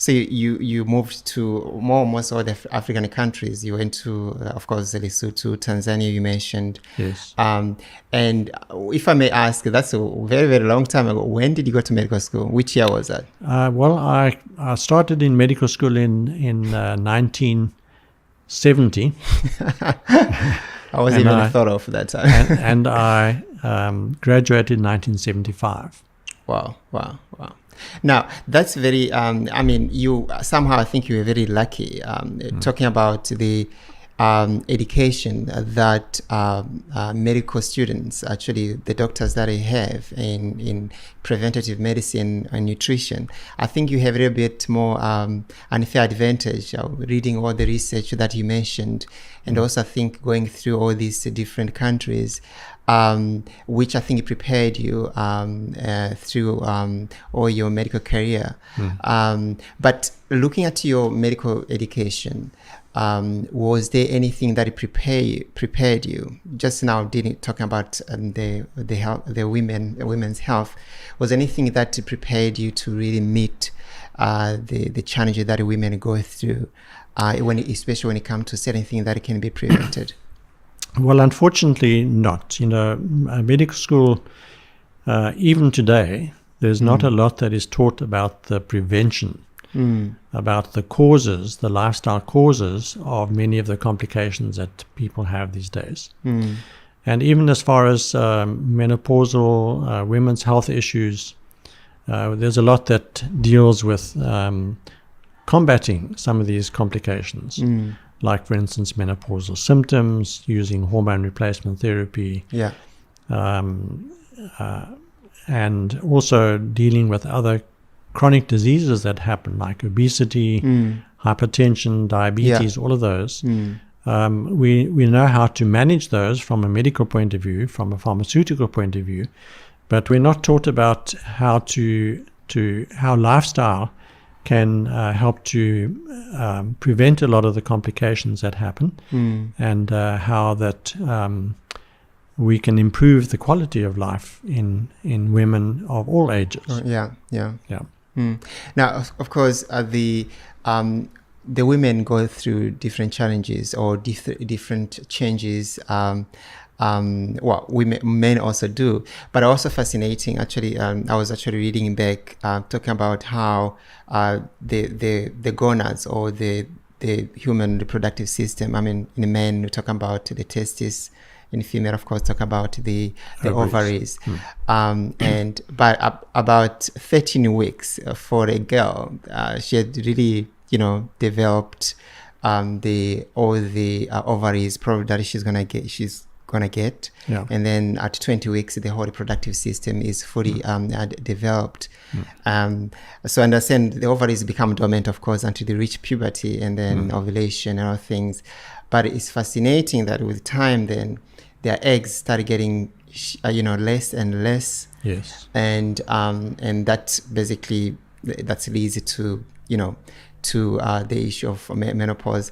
So you moved to most of the African countries. You went to, of course, Lesotho, Tanzania. You mentioned. Yes. And if I may ask, that's a very, very long time ago. When did you go to medical school? Which year was that? Well, I started in medical school in 1970. I wasn't even thought of that time. and I graduated in 1975. Wow. Now, that's very, you somehow, I think you were very lucky talking about the education that medical students, actually the doctors that I have in preventative medicine and nutrition. I think you have a little bit more unfair advantage reading all the research that you mentioned, and also I think going through all these different countries, which I think prepared you through all your medical career. But looking at your medical education, was there anything that prepared you? Just now, talking about the women's health, was anything that prepared you to really meet the challenges that women go through, especially when it comes to certain things that can be prevented? Well, unfortunately not. Medical school, even today, there's not a lot that is taught about the prevention, about the causes, the lifestyle causes of many of the complications that people have these days. And even as far as menopausal women's health issues, there's a lot that deals with combating some of these complications. Like, for instance, menopausal symptoms, using hormone replacement therapy, and also dealing with other chronic diseases that happen, like obesity, hypertension, diabetes, all of those. We know how to manage those from a medical point of view, from a pharmaceutical point of view, but we're not taught about how how lifestyle can help to prevent a lot of the complications that happen, and how that we can improve the quality of life in women of all ages. Now, of course, the women go through different challenges or different changes. Men also do, but also fascinating. Actually, I was actually reading back, talking about how the gonads, or the human reproductive system. I mean, in men, we're talking about the testes. In female, of course, talk about the ovaries. And by about 13 weeks for a girl, she had really, developed all the ovaries probably that she's gonna get. And then at 20 weeks, the whole reproductive system is fully developed. So understand, the ovaries become dormant, of course, until they reach puberty and then ovulation and all things. But it's fascinating that with time, then their eggs start getting less and less. Yes. And that basically leads to the issue of menopause.